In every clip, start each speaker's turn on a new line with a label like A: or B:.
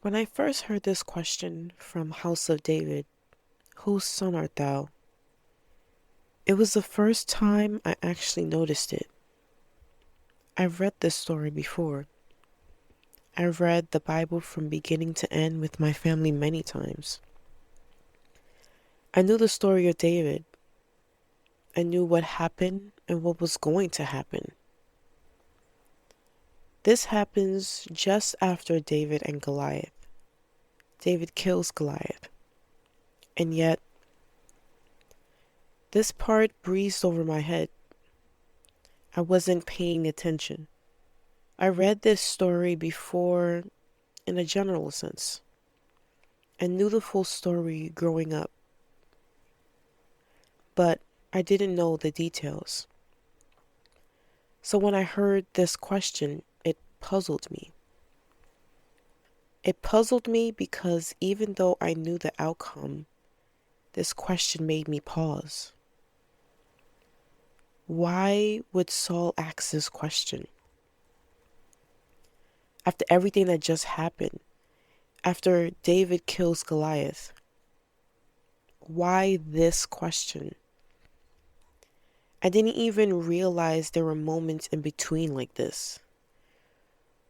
A: When I first heard this question from House of David, whose son art thou? It was the first time I actually noticed it. I've read this story before. I've read the Bible from beginning to end with my family many times. I knew the story of David. I knew what happened and what was going to happen. This happens just after David and Goliath. David kills Goliath. And yet, this part breezed over my head. I wasn't paying attention. I read this story before in a general sense. I knew the full story growing up, but I didn't know the details. So when I heard this question, it puzzled me. It puzzled me because even though I knew the outcome, this question made me pause. Why would Saul ask this question? After everything that just happened, after David kills Goliath, why this question? I didn't even realize there were moments in between like this.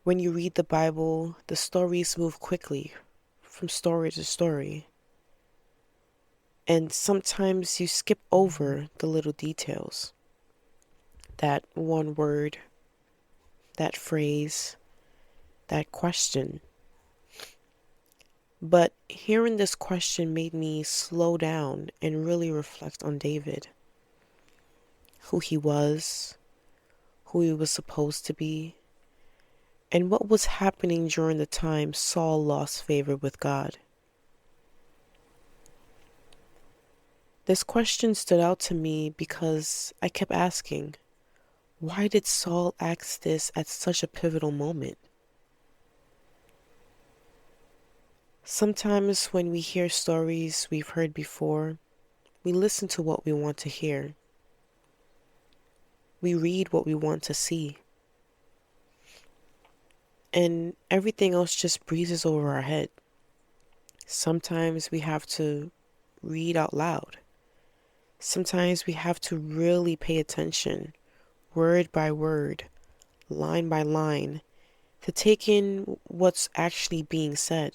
A: When you read the Bible, the stories move quickly from story to story. And sometimes you skip over the little details. That one word, that phrase, that question. But hearing this question made me slow down and really reflect on David. Who he was, who he was supposed to be, and what was happening during the time Saul lost favor with God. This question stood out to me because I kept asking, why did Saul ask this at such a pivotal moment? Sometimes when we hear stories we've heard before, we listen to what we want to hear. We read what we want to see. And everything else just breezes over our head. Sometimes we have to read out loud. Sometimes we have to really pay attention, word by word, line by line, to take in what's actually being said.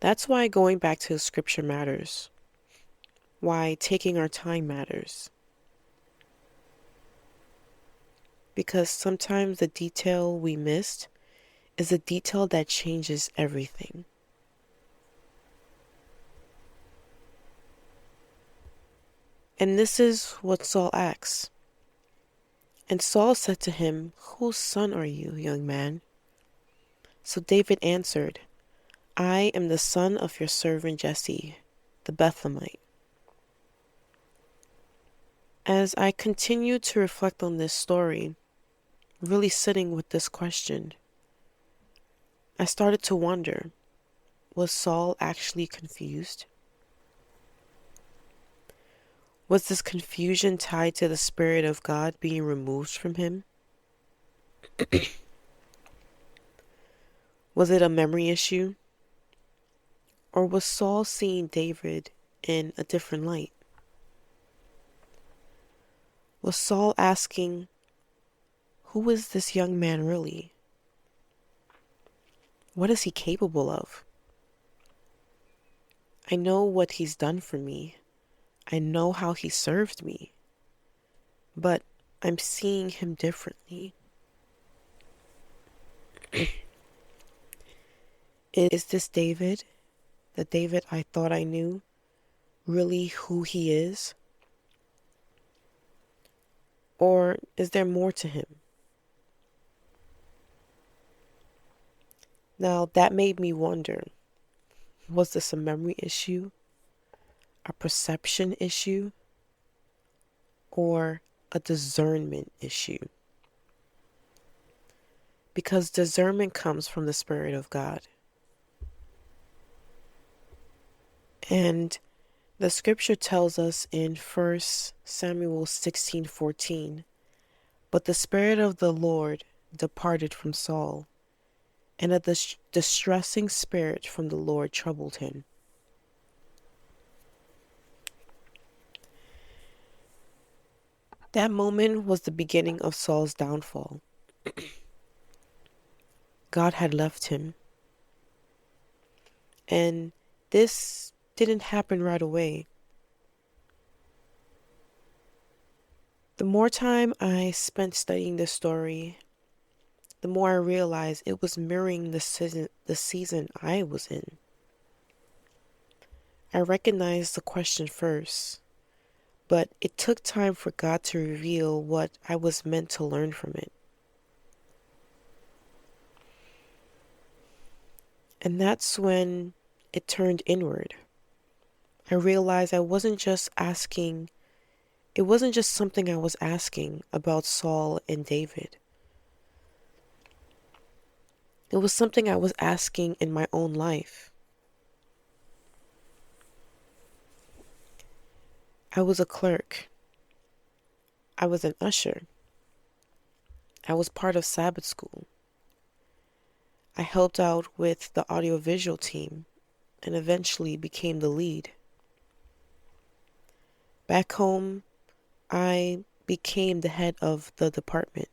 A: That's why going back to the scripture matters. Why taking our time matters. Because sometimes the detail we missed is a detail that changes everything. And this is what Saul asks. And Saul said to him, whose son are you, young man? So David answered, I am the son of your servant Jesse, the Bethlehemite. As I continued to reflect on this story, really sitting with this question, I started to wonder, was Saul actually confused? Was this confusion tied to the Spirit of God being removed from him? Was it a memory issue? Or was Saul seeing David in a different light? Was Saul asking, who is this young man really? What is he capable of? I know what he's done for me. I know how he served me. But I'm seeing him differently. Is this David, the David I thought I knew, really who he is? Or is there more to him? Now that made me wonder, was this a memory issue, a perception issue, or a discernment issue? Because discernment comes from the Spirit of God. And the scripture tells us in 1 Samuel 16:14, but the Spirit of the Lord departed from Saul, and a distressing spirit from the Lord troubled him. That moment was the beginning of Saul's downfall. God had left him, and this didn't happen right away. The more time I spent studying this story, the more I realized it was mirroring the season I was in. I recognized the question first, but it took time for God to reveal what I was meant to learn from it. And that's when it turned inward. I realized it wasn't just something I was asking about Saul and David. It was something I was asking in my own life. I was a clerk. I was an usher. I was part of Sabbath school. I helped out with the audiovisual team and eventually became the lead. Back home, I became the head of the department.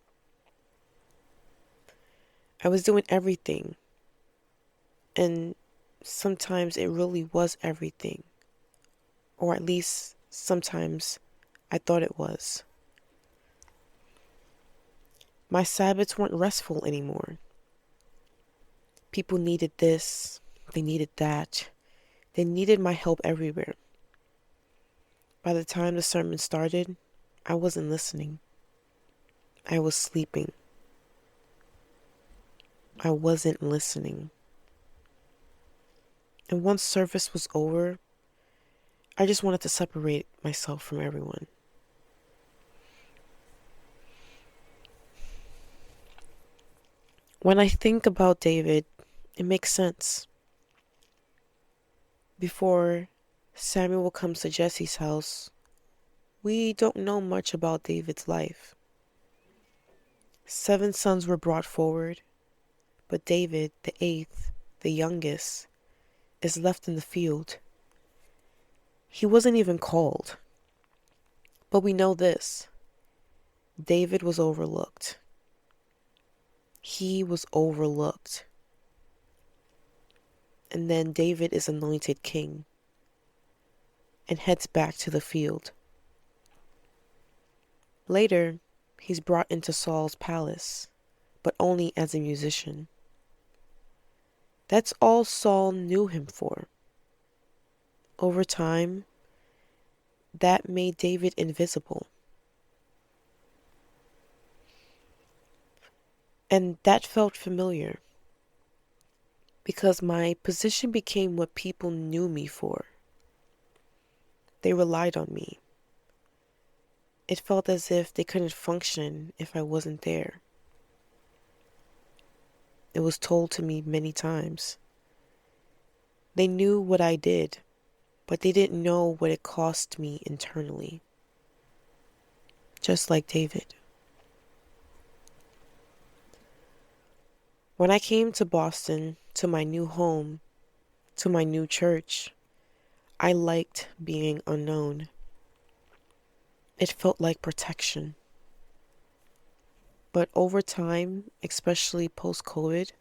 A: I was doing everything, and sometimes it really was everything, or at least sometimes I thought it was. My Sabbaths weren't restful anymore. People needed this, they needed that, they needed my help everywhere. By the time the sermon started, I wasn't listening. I was sleeping. I wasn't listening. And once service was over, I just wanted to separate myself from everyone. When I think about David, it makes sense. Before Samuel comes to Jesse's house, we don't know much about David's life. 7 sons were brought forward, but David, the 8th, the youngest, is left in the field. He wasn't even called. But we know this: David was overlooked. He was overlooked. And then David is anointed king and heads back to the field. Later, he's brought into Saul's palace, but only as a musician. That's all Saul knew him for. Over time, that made David invisible. And that felt familiar, because my position became what people knew me for. They relied on me. It felt as if they couldn't function if I wasn't there. It was told to me many times. They knew what I did, but they didn't know what it cost me internally. Just like David. When I came to Boston, to my new home, to my new church, I liked being unknown. It felt like protection. But over time, especially post-COVID,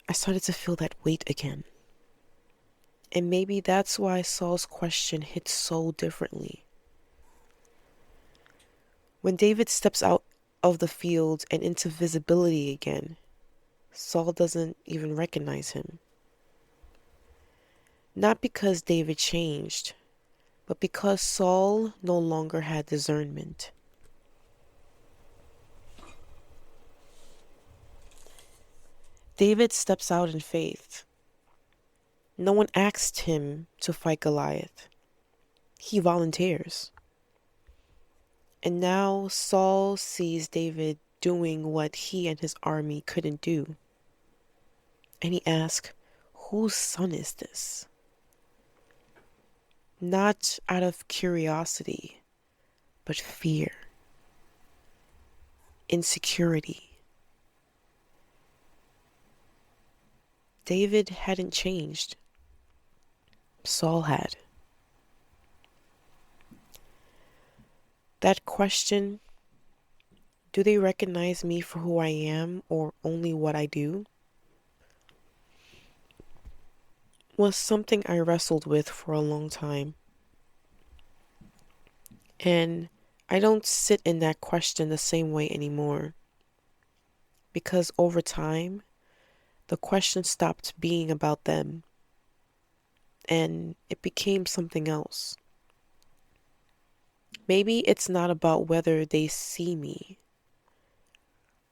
A: I started to feel that weight again. And maybe that's why Saul's question hit so differently. When David steps out of the field and into visibility again, Saul doesn't even recognize him. Not because David changed, but because Saul no longer had discernment. David steps out in faith. No one asked him to fight Goliath. He volunteers. And now Saul sees David doing what he and his army couldn't do. And he asks, whose son is this? Not out of curiosity, but fear, insecurity. David hadn't changed. Saul had. That question, do they recognize me for who I am or only what I do, was something I wrestled with for a long time. And I don't sit in that question the same way anymore. Because over time, the question stopped being about them and it became something else. Maybe it's not about whether they see me.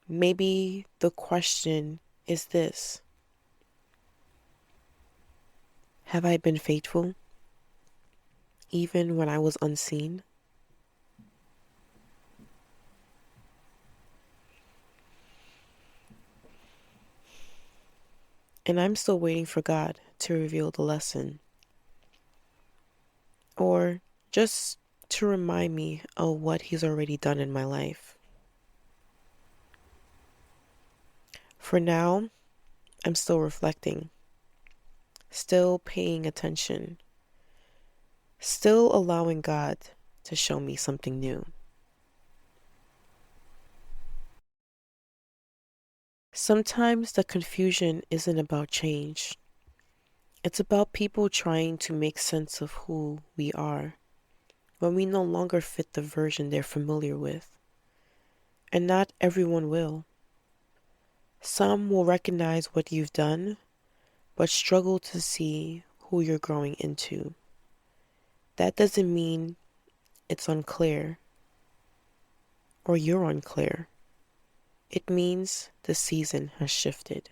A: Maybe the question is this: have I been faithful, even when I was unseen? And I'm still waiting for God to reveal the lesson. Or just to remind me of what He's already done in my life. For now, I'm still reflecting, still paying attention, still allowing God to show me something new. Sometimes the confusion isn't about change. It's about people trying to make sense of who we are when we no longer fit the version they're familiar with. And not everyone will. Some will recognize what you've done, but struggle to see who you're growing into. That doesn't mean it's unclear or you're unclear. It means the season has shifted.